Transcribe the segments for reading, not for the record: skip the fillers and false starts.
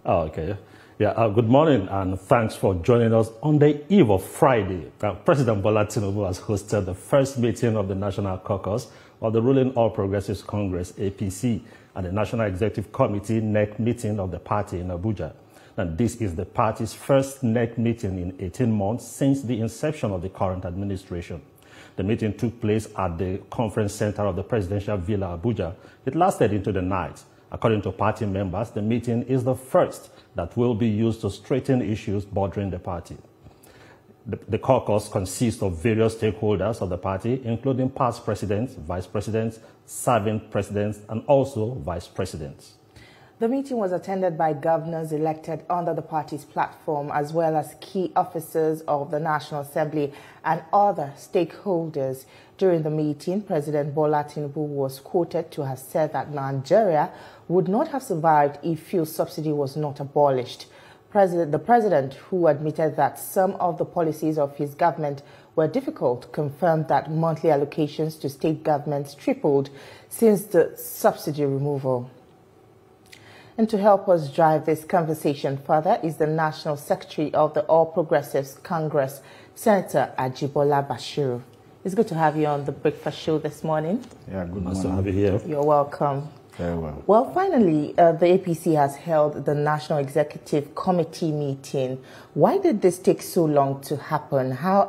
Oh, okay. Yeah, good morning and thanks for joining us on the eve of Friday. President Bola Tinubu has hosted the first meeting of the National Caucus of the ruling All Progressives Congress, APC, and the National Executive Committee NEC meeting of the party in Abuja. And this is the party's first NEC meeting in 18 months since the inception of the current administration. The meeting took place at the conference center of the Presidential Villa, Abuja. It lasted into the night. According to party members, the meeting is the first that will be used to straighten issues bordering the party. The caucus consists of various stakeholders of the party, including past presidents, vice presidents, serving presidents, and also vice presidents. The meeting was attended by governors elected under the party's platform, as well as key officers of the National Assembly and other stakeholders. During the meeting, President Bola Tinubu was quoted to have said that Nigeria would not have survived if fuel subsidy was not abolished. The president, who admitted that some of the policies of his government were difficult, confirmed that monthly allocations to state governments tripled since the subsidy removal. And to help us drive this conversation further is the National Secretary of the All Progressives Congress, Senator Ajibola Bashiru. It's good to have you on the breakfast show this morning. Yeah, good morning. Nice to have you here. You're welcome. Very well. Well, finally, the APC has held the National Executive Committee meeting. Why did this take so long to happen? How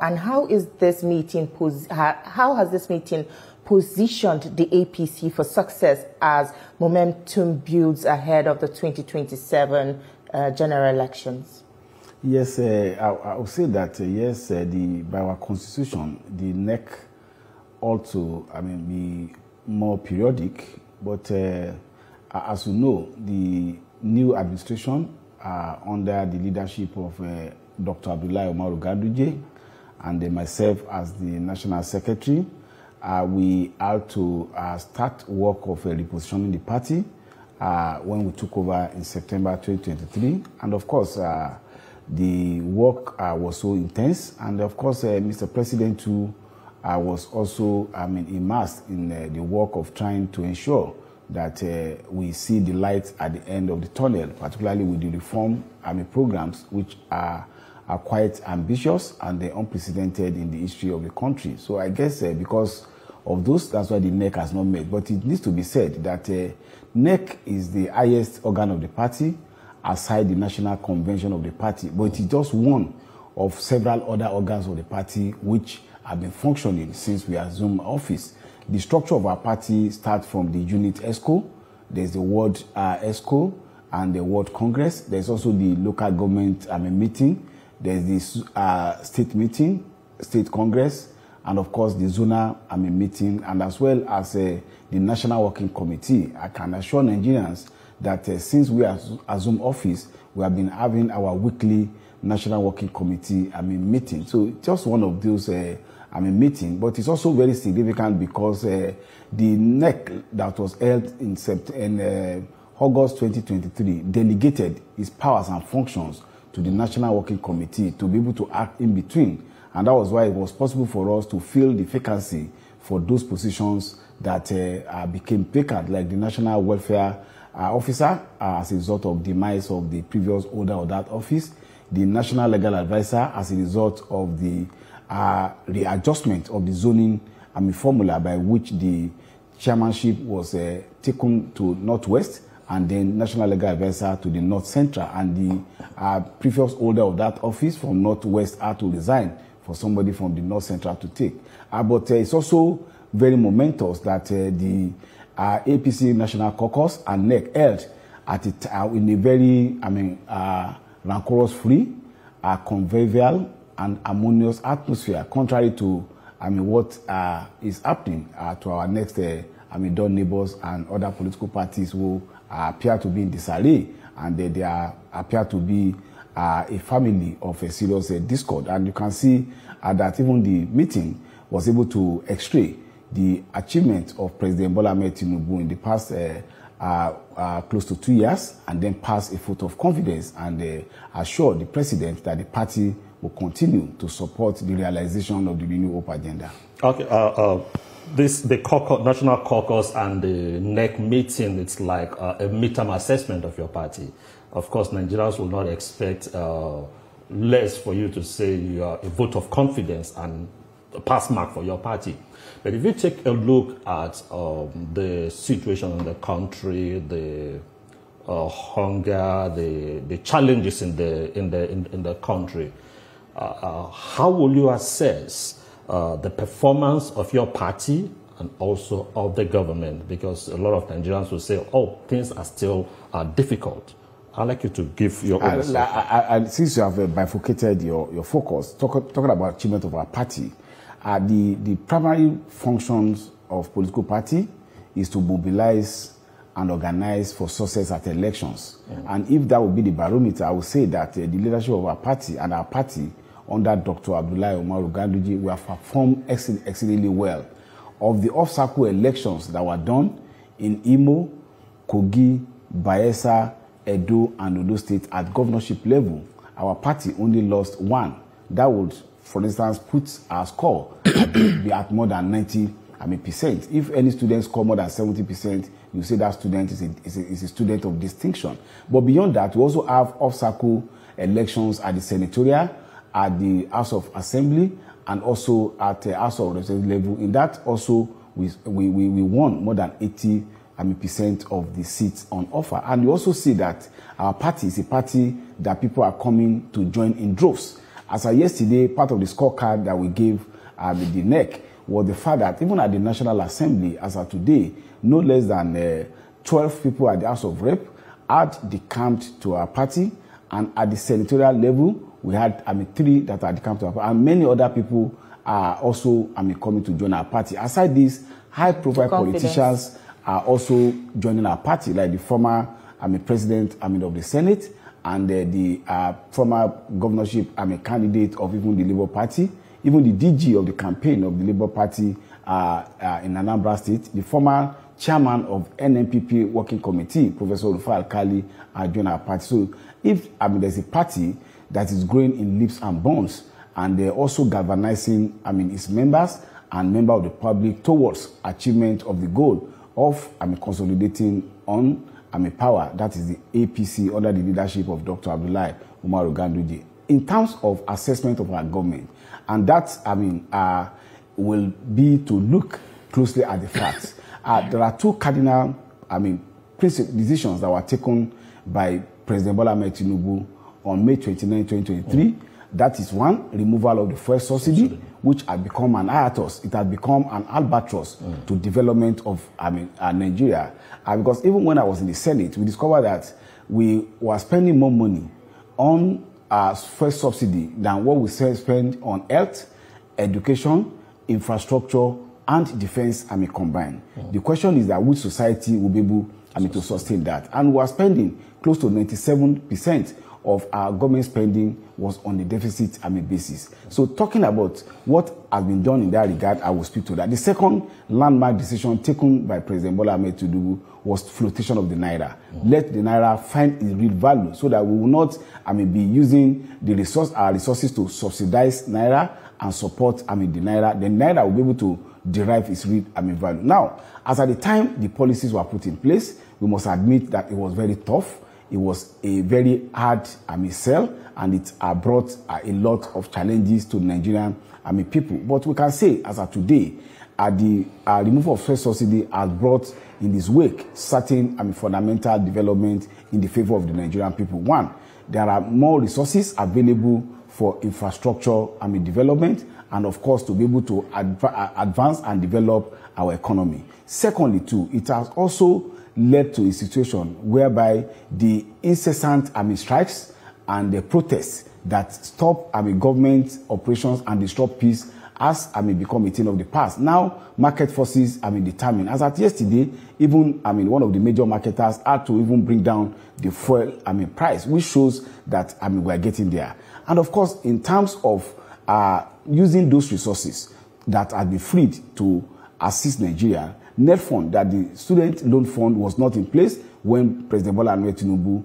has this meeting positioned the APC for success as momentum builds ahead of the 2027 general elections? Yes, I would say that, yes, by our constitution, the NEC ought to, be more periodic. But as you know, the new administration under the leadership of Dr. Abdullahi Umaru Ganduje and myself as the National Secretary, we had to start work of repositioning the party when we took over in September 2023. And of course, the work was so intense. And of course, Mr. President too was also immersed in the work of trying to ensure that we see the light at the end of the tunnel, particularly with the reform programs, which are quite ambitious and unprecedented in the history of the country. So I guess because of those, that's why the NEC has not met. But it needs to be said that NEC is the highest organ of the party, aside the National Convention of the party. But it is just one of several other organs of the party which have been functioning since we assumed office. The structure of our party starts from the unit ESCO. There's the World ESCO and the World Congress. There's also the local government meeting. There's the state meeting, state congress, and of course the zonal meeting, and as well as the National Working Committee. I can assure Nigerians that since we assumed office, we have been having our weekly National Working Committee meeting. So just one of those meeting, but it's also very significant because the NEC that was held in August 2023 delegated its powers and functions to the National Working Committee to be able to act in between. And that was why it was possible for us to fill the vacancy for those positions that became vacant, like the National Welfare Officer as a result of demise of the previous holder of that office, the National Legal Advisor as a result of the readjustment of the zoning formula by which the chairmanship was taken to Northwest, and then National Legal Advisor to the North Central, and the previous holder of that office from Northwest had to resign for somebody from the North Central to take. But it's also very momentous that the APC National Caucus and NEC held at in a very, rancorous-free, convivial, and harmonious atmosphere, contrary to what is happening to our next door neighbors and other political parties who appear to be in disarray, and they appear to be a family of a serious discord. And you can see that even the meeting was able to x-ray the achievement of President Bola Tinubu in the past close to 2 years, and then pass a vote of confidence and assure the president that the party will continue to support the realization of the Renew Hope agenda. Okay, the National Caucus and the NEC meeting, it's like a midterm assessment of your party. of course, Nigerians will not expect less for you to say you are a vote of confidence and a pass mark for your party. But if you take a look at the situation in the country, the hunger, the challenges in the country, how will you assess the performance of your party and also of the government? Because a lot of Nigerians will say, oh, things are still difficult. I'd like you to give your own since you have bifurcated your focus, talking about achievement of our party, the primary functions of political party is to mobilize and organize for success at elections. And if that would be the barometer, I would say that the leadership of our party and our party under Dr. Abdullahi Umaru Ganduje, we have performed exceedingly well. Of the off-cycle elections that were done in Imo, Kogi, Bayelsa, Edo, and Ondo State at governorship level, our party only lost one. That would, for instance, put our score be at more than 90%. If any student score more than 70%, you say that student is a student of distinction. But beyond that, we also have off-cycle elections at the senatorial, at the House of Assembly, and also at the House of Representatives level. In that also, we won more than 80% of the seats on offer. And you also see that our party is a party that people are coming to join in droves. As of yesterday, part of the scorecard that we gave the NEC was the fact that even at the National Assembly, as of today, no less than 12 people at the House of Rep had decamped to our party, and at the senatorial level, we had 3 that are decamped to our party, and many other people are also coming to join our party. Aside this, high-profile politicians are also joining our party, like the former president of the Senate and the former governorship candidate of even the Labour Party, even the DG of the campaign of the Labour Party in Anambra State, the former chairman of NNPP Working Committee, Professor Rufai Alkali, joined our party. So if there's a party that is growing in leaps and bounds, and they're also galvanizing its members and members of the public towards achievement of the goal of consolidating on power, that is the APC under the leadership of Dr. Abdullahi Umaru Ganduje. In terms of assessment of our government, and that will be to look closely at the facts. There are 2 cardinal decisions that were taken by President Bola Ahmed Tinubu on May 29, 2023. That is one, removal of the fuel subsidy, which had become an hiatus. It had become an albatross to development of Nigeria. Because even when I was in the Senate, we discovered that we were spending more money on fuel subsidy than what we spend on health, education, infrastructure, and defense combined. The question is that which society will be able to sustain that. And we are spending close to 97% of our government spending was on the deficit basis. So talking about what has been done in that regard, I will speak to that. The second landmark decision taken by President Bola Ahmed Tinubu was flotation of the Naira. Let the Naira find its real value so that we will not be using our resources to subsidize Naira and support the Naira. The Naira will be able to derive its real value. Now, as at the time the policies were put in place, we must admit that it was very tough. It was a very hard sell, and it brought a lot of challenges to Nigerian people. But we can say, as of today, the removal of fuel subsidy has brought in its wake certain fundamental development in the favor of the Nigerian people. One, there are more resources available for infrastructure development, and of course to be able to advance and develop our economy. Secondly, too, it has also led to a situation whereby the incessant strikes and the protests that stop government operations and disrupt peace has become a thing of the past. Now market forces determined. As at yesterday, even one of the major marketers had to even bring down the fuel price, which shows that we are getting there. And of course, in terms of using those resources that have been freed to assist Nigeria, net fund, that the student loan fund was not in place when President Bola Ahmed Tinubu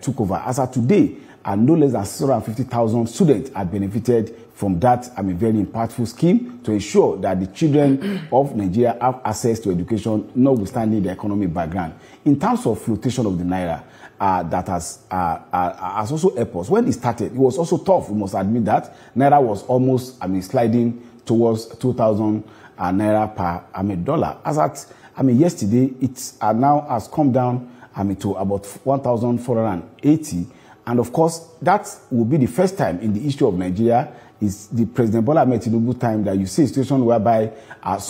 took over. As of today, and no less than 650,000 students are benefited from that very impactful scheme to ensure that the children of Nigeria have access to education, notwithstanding the economic background. In terms of flotation of the naira, that has also helped us. When it started, it was also tough, we must admit that. Naira was almost sliding towards 2,000 naira per dollar. As at yesterday, it now has come down to about 1,480. And of course, that will be the first time in the history of Nigeria, is the President Bola Ahmed Tinubu time, that you see a situation whereby a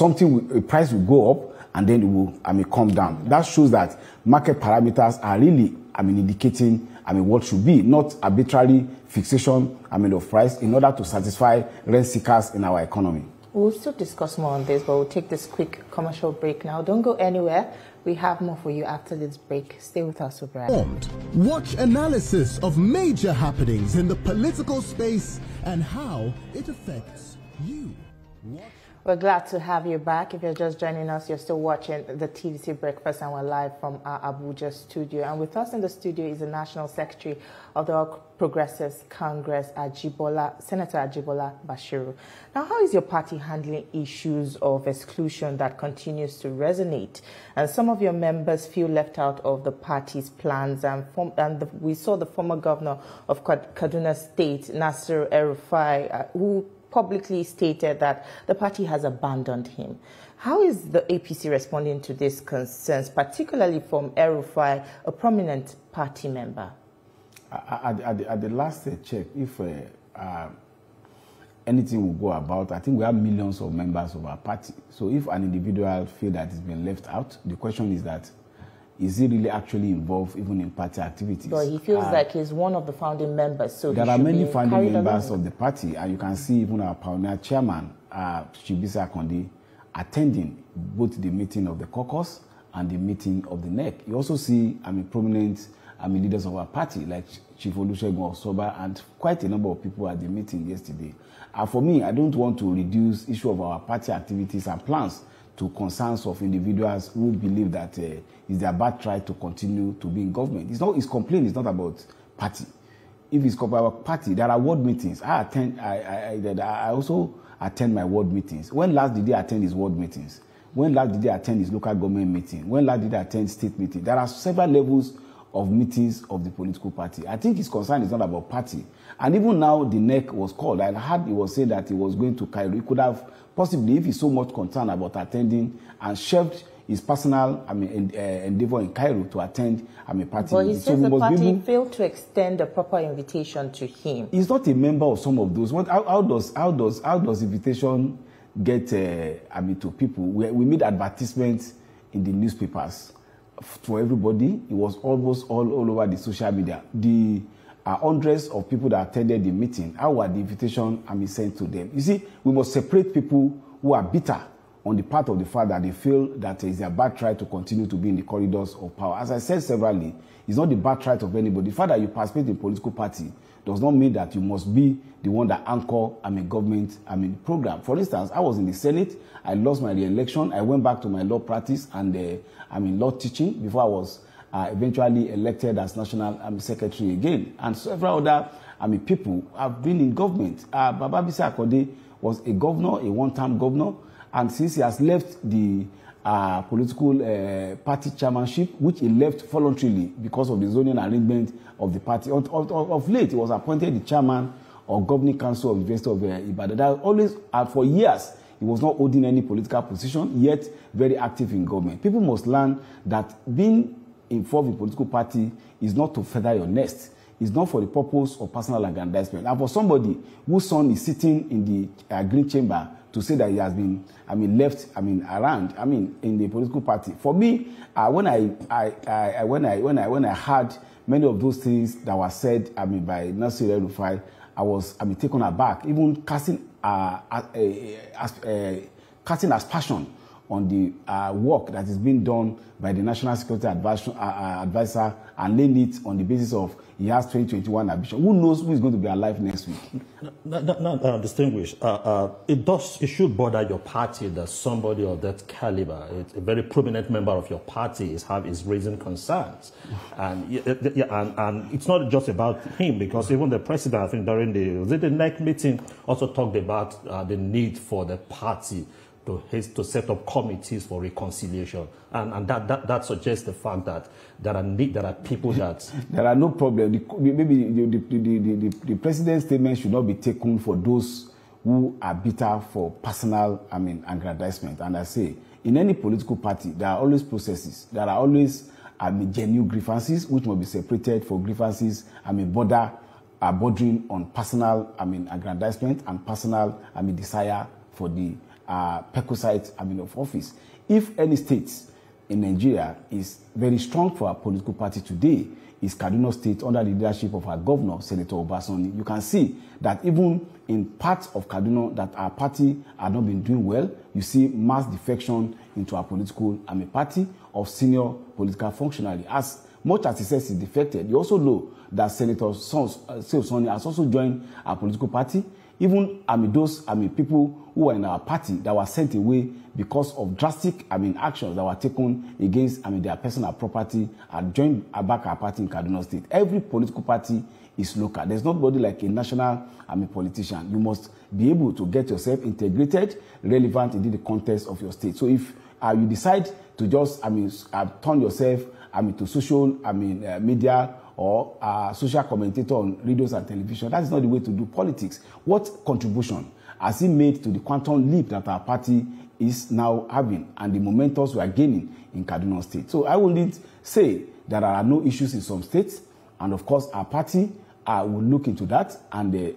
price will go up and then it will come down. That shows that market parameters are really indicating what should be, not arbitrary fixation of price in order to satisfy rent seekers in our economy. We'll still discuss more on this, but we'll take this quick commercial break now. Don't go anywhere. We have more for you after this break. Stay with us, Brian. Watch analysis of major happenings in the political space and how it affects you. We're glad to have you back. If you're just joining us, you're still watching the TVC Breakfast, and we're live from our Abuja studio. And with us in the studio is the National Secretary of the All Progressives Congress, Senator Ajibola Bashiru. Now, how is your party handling issues of exclusion that continues to resonate? And some of your members feel left out of the party's plans. We saw the former governor of Kaduna State, Nasir El-Rufai, who publicly stated that the party has abandoned him. How is the APC responding to these concerns, particularly from El-Rufai, a prominent party member? At the last check, if anything will go about, I think we have millions of members of our party. So if an individual feels that it's been left out, the question is that, is he really actually involved even in party activities? But he feels like he's one of the founding members. So there are many founding members of the party, and you can see even our pioneer chairman, Chibisa Akonde, attending both the meeting of the caucus and the meeting of the NEC. You also see prominent leaders of our party, like Chief Olusegun Osoba, and quite a number of people at the meeting yesterday. For me, I don't want to reduce issue of our party activities and plans to concerns of individuals who believe that it's their birthright to continue to be in government. His complaint is not about party. If it's about party, there are ward meetings. I also attend my ward meetings. When last did he attend his ward meetings? When last did he attend his local government meeting? When last did he attend state meeting? There are several levels of meetings of the political party. I think his concern is not about party. And even now, the NEC was called. I heard he was saying that he was going to Cairo. He could have possibly, if he's so much concerned about attending, and shelved his personal endeavor in Cairo to attend party. But he says the party failed to extend a proper invitation to him. He's not a member of some of those. How does invitation get to people? We made advertisements in the newspapers for everybody. It was almost all over the social media. The hundreds of people that attended the meeting, how were the invitation sent to them? You see, we must separate people who are bitter on the part of the fact that they feel that it's their birthright to continue to be in the corridors of power. As I said severally, it's not the birthright of anybody. The fact that you participate in a political party does not mean that you must be the one that anchor government program. For instance, I was in the Senate. I lost my re-election. I went back to my law practice and law teaching before I was eventually elected as National Secretary again. And several other people have been in government. Baba Bisa Akode was a governor, a one-term governor, and since he has left the political party chairmanship, which he left voluntarily because of the zoning arrangement of the party. Of late, he was appointed the chairman of Governing Council of University of Ibadan. That always, for years, he was not holding any political position, yet very active in government. People must learn that being involved in political party is not to feather your nest. It's not for the purpose of personal aggrandizement. And for somebody whose son is sitting in the green chamber to say that he has been, left, around, in the political party. For me, when I heard many of those things that were said, by Nasir El-Rufai, I was, taken aback, even casting aspersion on the work that is being done by the National Security Advisor and laying it on the basis of he has 2021 ambition. Who knows who is going to be alive next week? Distinguished. It should bother your party that somebody of that caliber, a very prominent member of your party, is raising concerns, and it's not just about him, because even the president, I think during the NEC meeting, also talked about the need for the party to set up committees for reconciliation, and that suggests the fact that there are people that there are no problem. Maybe the president's statement should not be taken for those who are bitter for personal, aggrandizement. And I say, in any political party, there are always processes. There are always genuine grievances which must be separated for grievances bordering on personal, aggrandizement and personal, desire for the perquisite, of office. If any state in Nigeria is very strong for our political party today, is Kaduna State under the leadership of our governor, Senator Obasanjo. You can see that even in parts of Kaduna that our party have not been doing well, you see mass defection into our political party of senior political functionary. As much as he says he's defected, you also know that Senator Sonny has also joined our political party. Even those people who were in our party that were sent away because of drastic actions that were taken against their personal property and joined back our party in Kaduna State. Every political party is local. There's nobody like a national politician. You must be able to get yourself integrated, relevant in the context of your state. So if you decide to just turn yourself to social media or social commentator on radios and television, that is not the way to do politics. What contribution has he made to the quantum leap that our party is now having and the momentum we are gaining in Kaduna State? So I will say that there are no issues in some states, and of course our party will look into that and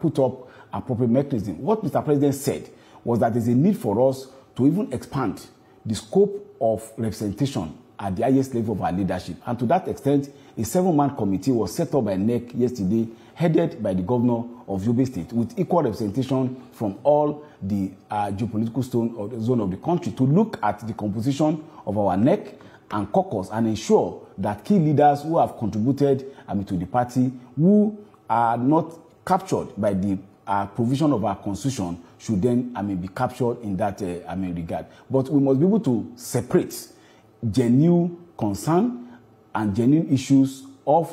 put up appropriate mechanism. What Mr. President said was that there's a need for us to even expand the scope of representation at the highest level of our leadership. And to that extent, a 7-man committee was set up by NEC yesterday, headed by the governor of Yobe State, with equal representation from all the geopolitical zone of the country, to look at the composition of our NEC and caucus and ensure that key leaders who have contributed to the party, who are not captured by the provision of our constitution, should then be captured in that regard. But we must be able to separate genuine concern and genuine issues of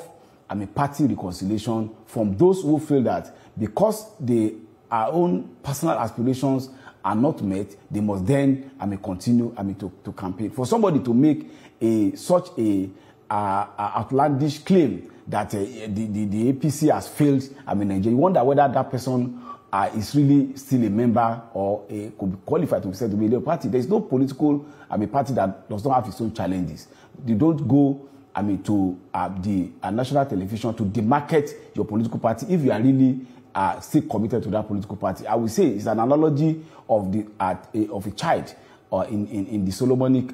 party reconciliation from those who feel that because our own personal aspirations are not met, they must then continue to campaign. For somebody to make such a outlandish claim that the APC has failed Nigeria, you wonder whether that person is really still a member or could be qualified to be said to be a party. There is no political party that does not have its own challenges. You don't go to the national television to demarcate your political party if you are really still committed to that political party. I will say it's an analogy of a child in the Solomonic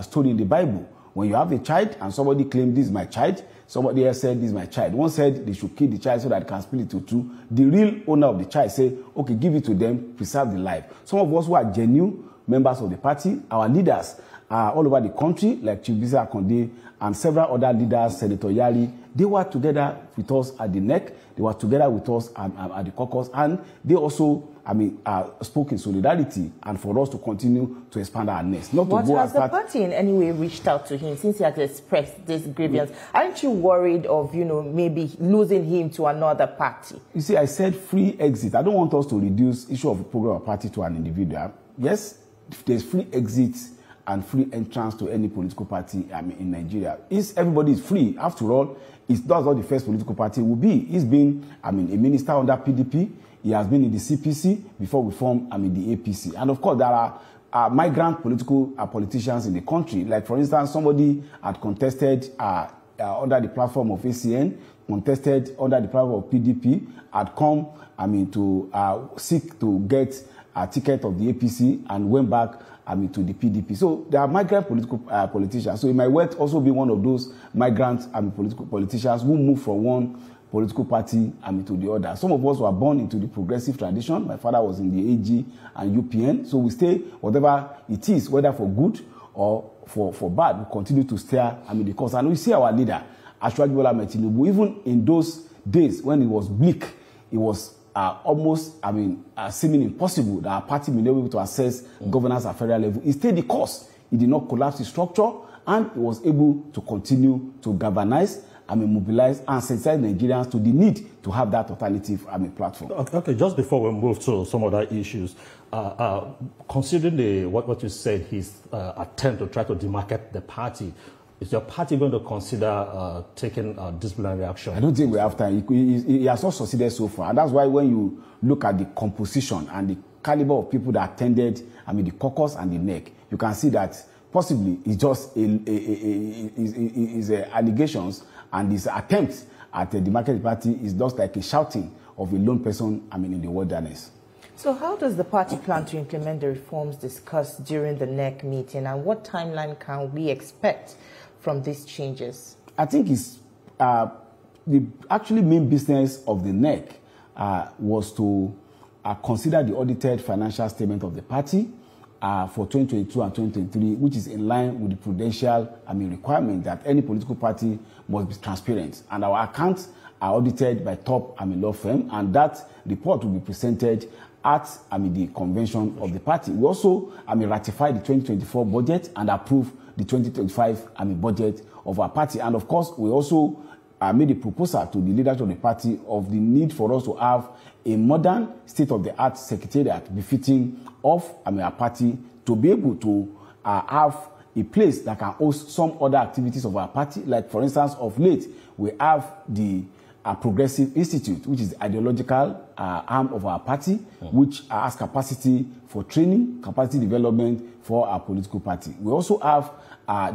story in the Bible. When you have a child and somebody claims this is my child, somebody else said this is my child. One said they should kill the child so that they can split it to two. The real owner of the child said, okay, give it to them, preserve the life. Some of us who are genuine members of the party, our leaders are all over the country, like Chief Bisa Akonde and several other leaders, Senator Yari. They were together with us at the NEC. They were together with us at the caucus, and they also spoke in solidarity and for us to continue to expand our nest. What has the party in any way reached out to him since he has expressed this grievance? Aren't you worried of, maybe losing him to another party? You see, I said free exit. I don't want us to reduce issue of a program or party to an individual. Yes, there's free exit and free entrance to any political party in Nigeria. Everybody is free. After all, that's not the first political party will be. He's been a minister under PDP. He has been in the CPC before we formed the APC. And of course, there are migrant politicians in the country. Like, for instance, somebody had contested under the platform of ACN, contested under the platform of PDP, had come to seek to get ticket of the APC and went back to the PDP. So there are migrant politicians. So it might well also be one of those migrant politicians who move from one political party to the other. Some of us were born into the progressive tradition. My father was in the AG and UPN. So we stay, whatever it is, whether for good or for bad, we continue to steer the course. And we see our leader, Ajibola, even in those days when it was bleak, it was almost, seeming impossible that our party may not be able to assess governance at federal level. He stayed the course. He did not collapse the structure, and he was able to continue to galvanize, mobilize and sensitize Nigerians to the need to have that alternative platform. Okay, just before we move to some other issues, considering what you said, his attempt to try to demarcate the party, is your party going to consider taking disciplinary action? I don't think we have time. He has not succeeded so far. And that's why when you look at the composition and the caliber of people that attended the caucus and the NEC, you can see that possibly it's just his allegations and his attempts at the market party is just like a shouting of a lone person in the wilderness. So how does the party plan to implement the reforms discussed during the NEC meeting, and what timeline can we expect from these changes? I think it's the actually main business of the NEC was to consider the audited financial statement of the party for 2022 and 2023, which is in line with the prudential requirement that any political party must be transparent. And our accounts are audited by top law firm, and that report will be presented at the convention of the party. We also ratified the 2024 budget and approved the 2025 budget of our party. And of course, we also made a proposal to the leaders of the party of the need for us to have a modern state-of-the-art secretariat befitting of our party to be able to have a place that can host some other activities of our party. Like, for instance, of late, we have the Progressive Institute, which is the ideological arm of our party, which has capacity for training, capacity development for our political party. We also have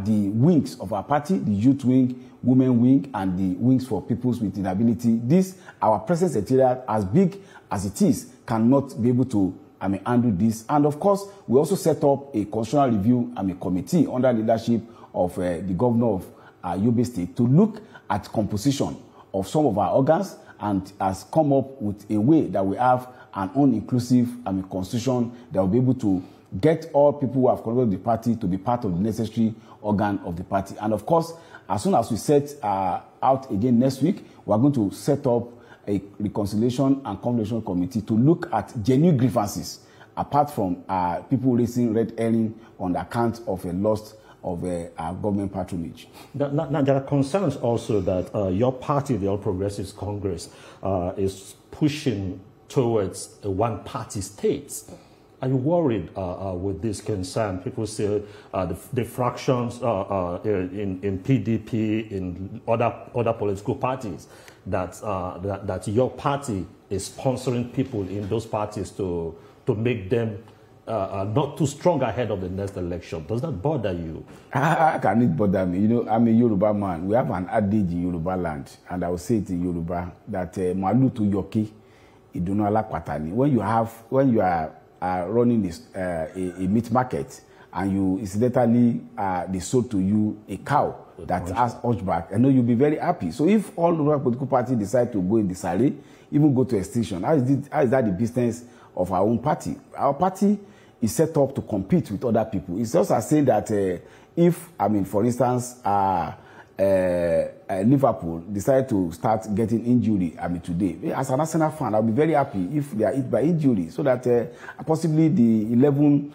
the wings of our party, the youth wing, women wing, and the wings for peoples with disability. This, our present secretariat, as big as it is, cannot be able to handle this. And of course, we also set up a constitutional review committee under leadership of the governor of Yobe State to look at composition of some of our organs, and has come up with a way that we have an all-inclusive constitution that will be able to get all people who have controlled the party to be part of the necessary organ of the party. And of course, as soon as we set out again next week, we are going to set up a reconciliation and conciliation committee to look at genuine grievances, apart from people raising red herring on account of a loss of government patronage. Now, there are concerns also that your party, the All Progressives Congress, is pushing towards a one-party state. Are you worried with this concern? People say the fractions in PDP, in other political parties, that your party is sponsoring people in those parties to make them not too strong ahead of the next election. Does that bother you? How can it bother me? You know, I'm a Yoruba man. We have an adage in Yoruba land, and I will say it in Yoruba, that malu to yoki, iduna la patani. When you are running this a meat market, and you incidentally they sold to you a cow that has hunchback, I know you'll be very happy. So if all the political parties decide to go in the array, even go to extinction, how is that the business of our own party? Our party is set up to compete with other people. It's just as saying that if, for instance, Liverpool decide to start getting injury, today, as a national fan, I'll be very happy if they are hit by injury, so that possibly the 11,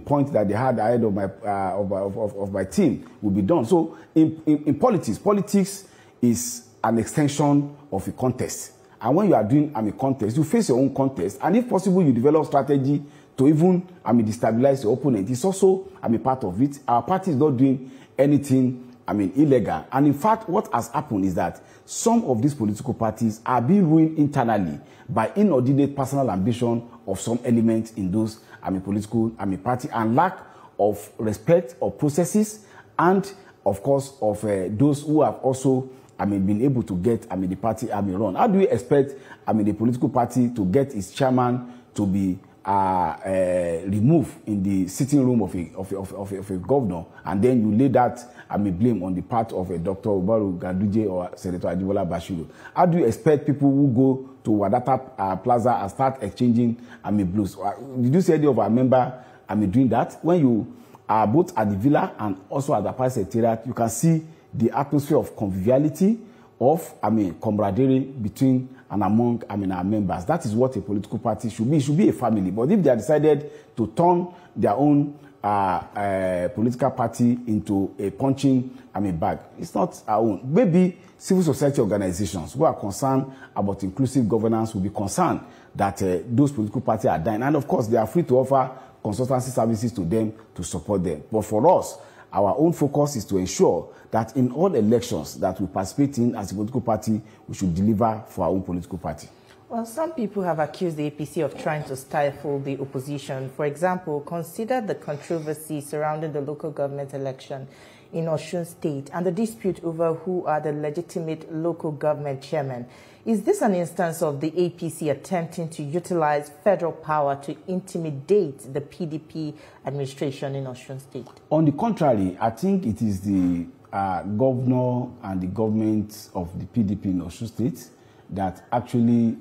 points that they had ahead of my of my team will be done. So in politics is an extension of a contest. And when you are doing a contest, you face your own contest, and if possible, you develop strategy to even destabilize your opponent. It's also part of it. Our party is not doing anything illegal. And in fact, what has happened is that some of these political parties are being ruined internally by inordinate personal ambition of some elements in those political party, and lack of respect of processes, and of course of those who have also been able to get the party run. How do we expect the political party to get its chairman to be removed in the sitting room of a governor, and then you lay that blame on the part of a Dr. Umaru Ganduje or Senator Ajibola Bashiru. How do you expect people who go to Wadata Plaza and start exchanging blues? Did you see any of our member doing that? When you are both at the villa and also at the party secretariat, you can see the atmosphere of conviviality, of camaraderie between and among our members. That is what a political party should be. It should be a family. But if they have decided to turn their own political party into a punching bag, it's not our own. Maybe civil society organizations who are concerned about inclusive governance will be concerned that those political parties are dying. And of course, they are free to offer consultancy services to them to support them. But for us, our own focus is to ensure that in all elections that we participate in as a political party, we should deliver for our own political party. Well, some people have accused the APC of trying to stifle the opposition. For example, consider the controversy surrounding the local government election in Osun State and the dispute over who are the legitimate local government chairmen. Is this an instance of the APC attempting to utilize federal power to intimidate the PDP administration in Osun State? On the contrary, I think it is the governor and the government of the PDP in Osun State that actually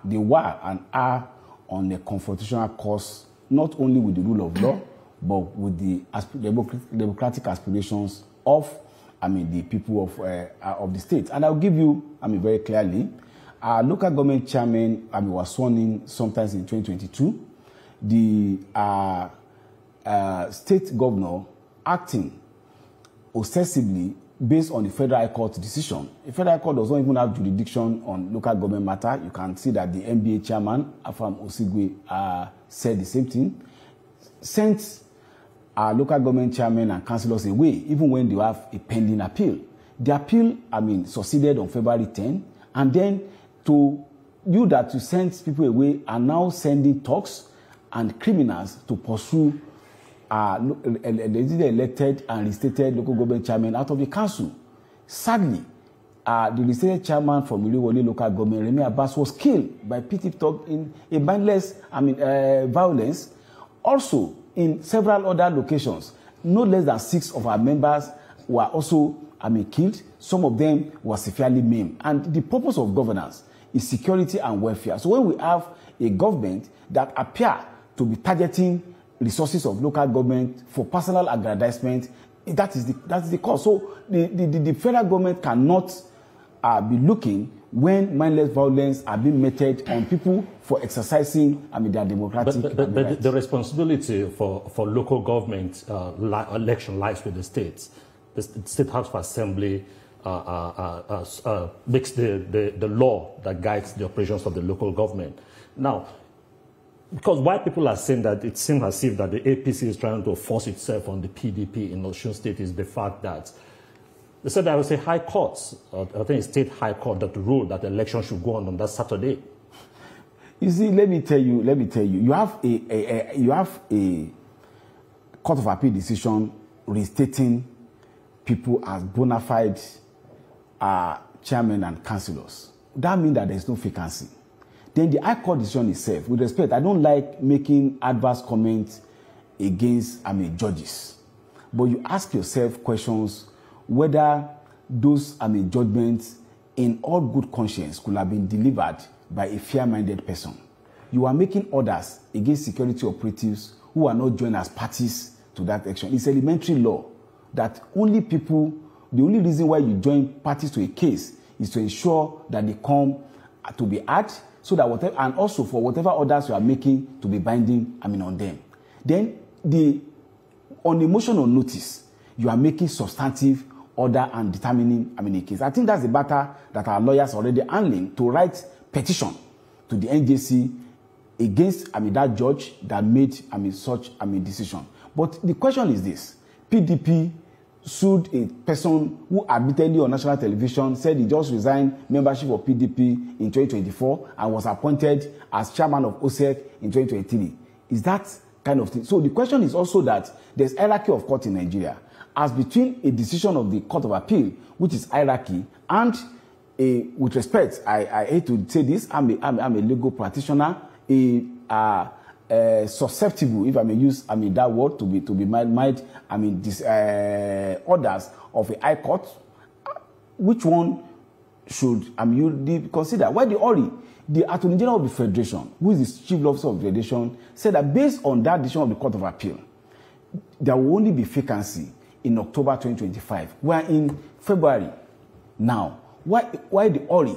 they were and are on a confrontational course, not only with the rule of law, but with the democratic aspirations of the people of the state. And I'll give you very clearly, our local government chairman was sworn in sometimes in 2022. The state governor acting ostensibly based on the Federal High Court decision. The Federal High Court does not even have jurisdiction on local government matter. You can see that the NBA chairman, Afam Osigwe, said the same thing. Sent our local government chairmen and councillors away, even when they have a pending appeal. The appeal, succeeded on February 10, and then to you that you send people away are now sending thugs and criminals to pursue elected and restated local government chairman out of the council. Sadly, the restated chairman from Iliwole local government, Remi Abbas, was killed by PT Talk in a mindless violence. Also, in several other locations, no less than 6 of our members were also killed. Some of them were severely maimed. And the purpose of governance is security and welfare. So when we have a government that appear to be targeting resources of local government for personal aggrandizement, that is the cause. So the federal government cannot be looking when mindless violence are being meted on people for exercising their democratic but the responsibility for local government election lies with the states. The State House of Assembly makes the law that guides the operations of the local government. Now, because why people are saying that it seems as if that the APC is trying to force itself on the PDP in Osun State is the fact that they said there was a high court, I think a state high court, that ruled that the election should go on that Saturday. You see, let me tell you, you have a court of appeal decision restating people as bona fide chairmen and councillors. That means that there is no vacancy. Then the High Court decision itself, with respect, I don't like making adverse comments against judges. But you ask yourself questions whether those judgments in all good conscience could have been delivered by a fair-minded person. You are making orders against security operatives who are not joined as parties to that action. It's elementary law that the only reason why you join parties to a case is to ensure that they come to be heard, so that whatever, and also for whatever orders you are making to be binding, on them. Then on a motion on notice, you are making substantive order and determining, a case. I think that's the matter that our lawyers are already handling, to write petition to the NJC against, that judge that made, such, decision. But the question is this: PDP sued a person who admittedly on national television said he just resigned membership of PDP in 2024 and was appointed as chairman of OSEC in 2023. Is that kind of thing? So the question is also that there's hierarchy of court in Nigeria, as between a decision of the Court of Appeal, which is hierarchy, and with respect, I hate to say this, I'm a legal practitioner, a susceptible, if I may use, that word to be mild, this orders of a high court, which one should you consider? Why the Ori, the Attorney General of the Federation, who is the Chief Officer of the Federation, said that based on that decision of the Court of Appeal, there will only be vacancy in October 2025. We are in February now. Why the Ori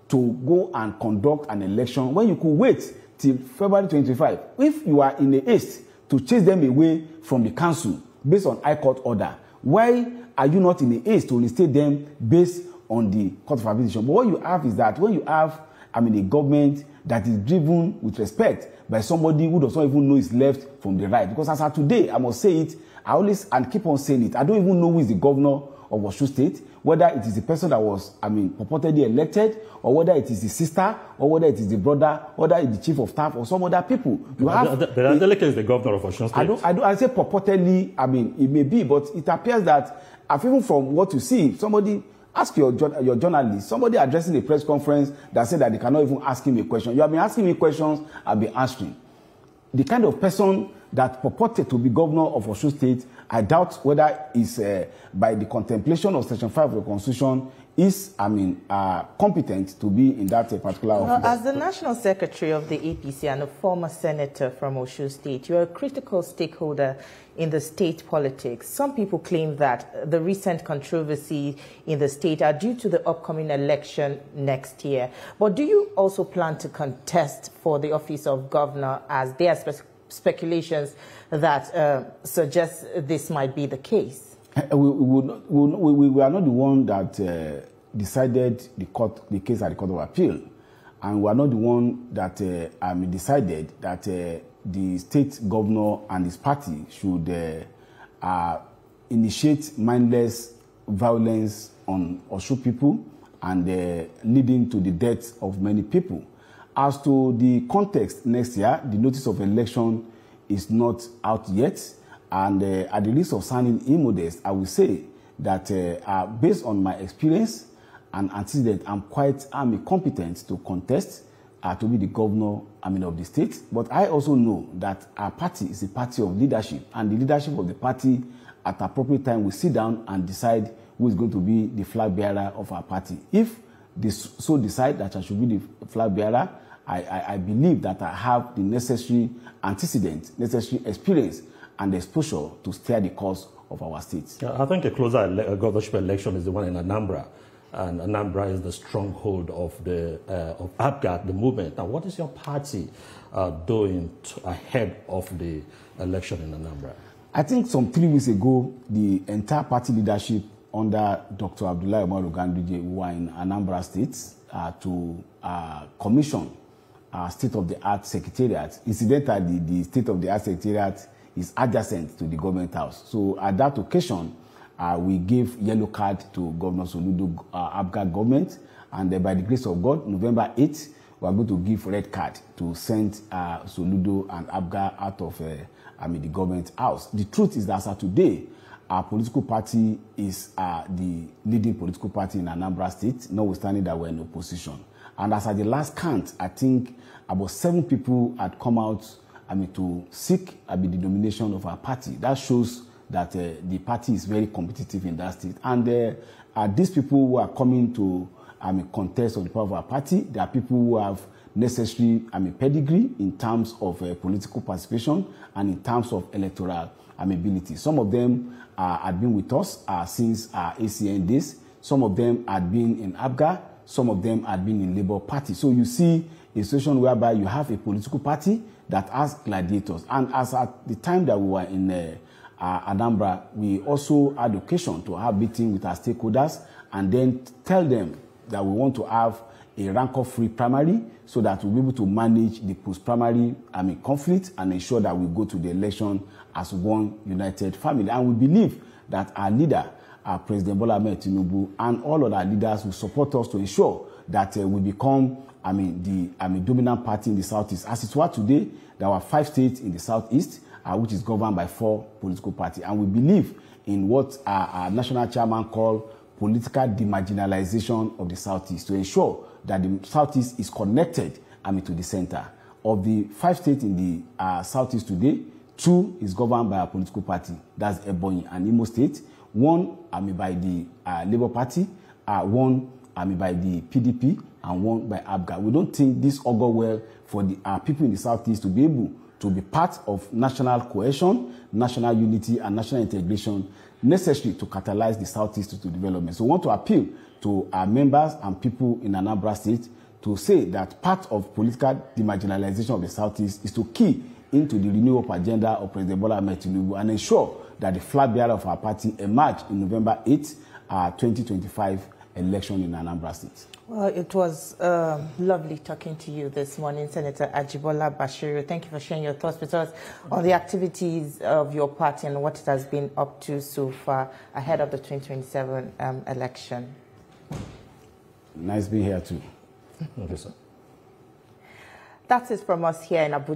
to go and conduct an election when you could wait till February 2025? If you are in a haste to chase them away from the council based on High Court order, why are you not in a haste to reinstate them based on the Court of Appeal decision? But what you have is that when you have a government that is driven with respect by somebody who does not even know his left from the right, because as of today, I must say it, I always and keep on saying it, I don't even know who is the governor of Osun State, whether it is the person that was, purportedly elected, or whether it is the sister, or whether it is the brother, or whether it is the chief of staff, or some other people. You have the delegate is the governor of Osun State. I say purportedly, it may be, but it appears that, even from what you see, somebody ask your journalist, somebody addressing a press conference that said that they cannot even ask him a question. You have been asking me questions, I've been answering. The kind of person that purported to be governor of Osun State, I doubt whether it's by the contemplation of Section 5 of the Constitution is, competent to be in that particular office. As the National Secretary of the APC and a former senator from Osun State, you're a critical stakeholder in the state politics. Some people claim that the recent controversy in the state are due to the upcoming election next year. But do you also plan to contest for the office of governor, as there are speculations that suggest this might be the case? We are not the one that decided the case at the Court of Appeal, and we are not the one that decided that the state governor and his party should initiate mindless violence on Osun people and leading to the death of many people. As to the context next year, the notice of election is not out yet. And at the risk of sounding immodest, I will say that based on my experience and antecedent, I'm competent to contest to be the governor of the state. But I also know that our party is a party of leadership, and the leadership of the party at appropriate time will sit down and decide who is going to be the flag bearer of our party. If they so decide that I should be the flag bearer, I believe that I have the necessary antecedent, necessary experience and exposure to steer the course of our state. I think a closer governorship election is the one in Anambra, and Anambra is the stronghold of APGA, the movement. Now, what is your party doing ahead of the election in Anambra? I think some 3 weeks ago, the entire party leadership under Dr. Abdullahi Umaru Ganduje were in Anambra State to commission state-of-the-art secretariat. Incidentally, the state-of-the-art secretariat is adjacent to the government house. So at that occasion, we gave yellow card to Governor Soludo APGA government, and by the grace of God, November 8th, we are going to give red card to send Soludo and APGA out of the government house. The truth is that as of today, our political party is the leading political party in Anambra State, notwithstanding that we're in opposition. And as at the last count, I think about 7 people had come out to seek the nomination of our party. That shows that the party is very competitive in that state. And these people who are coming to contest on the part of our party, they are people who have necessary pedigree in terms of political participation and in terms of electoral ability. Some of them had been with us since ACN days. Some of them had been in APGA. Some of them had been in Labour Party. So you see a situation whereby you have a political party that has gladiators. And as at the time that we were in Anambra, we also had occasion to have meeting with our stakeholders and then tell them that we want to have a rancor-free primary so that we'll be able to manage the post-primary conflict and ensure that we go to the election as one united family. And we believe that our leader, President Bola Ahmed Tinubu, and all other leaders will support us to ensure that we become the dominant party in the Southeast. As it were today, there are 5 states in the Southeast, which is governed by 4 political parties. And we believe in what our national chairman called political demarginalization of the Southeast, to ensure that the Southeast is connected to the center. of the 5 states in the southeast today, 2 is governed by a political party. That's Ebonyi and Imo State. 1 by the Labour Party, 1 by the PDP, and 1 by ABGA. We don't think this augur well for the people in the southeast to be able to be part of national cohesion, national unity, and national integration necessary to catalyze the southeast to development. So we want to appeal to our members and people in Anambra State to say that part of political demarginalization of the southeast is to key into the renewal agenda of President Bola Ahmed Tinubu and ensure that the flag bearer of our party emerge in November 8, 2025 election in Anambra State. Well, it was lovely talking to you this morning, Senator Ajibola Bashiru. Thank you for sharing your thoughts with us on the activities of your party and what it has been up to so far ahead of the 2027 election. Nice being here too. Okay, sir. That is from us here in Abuja.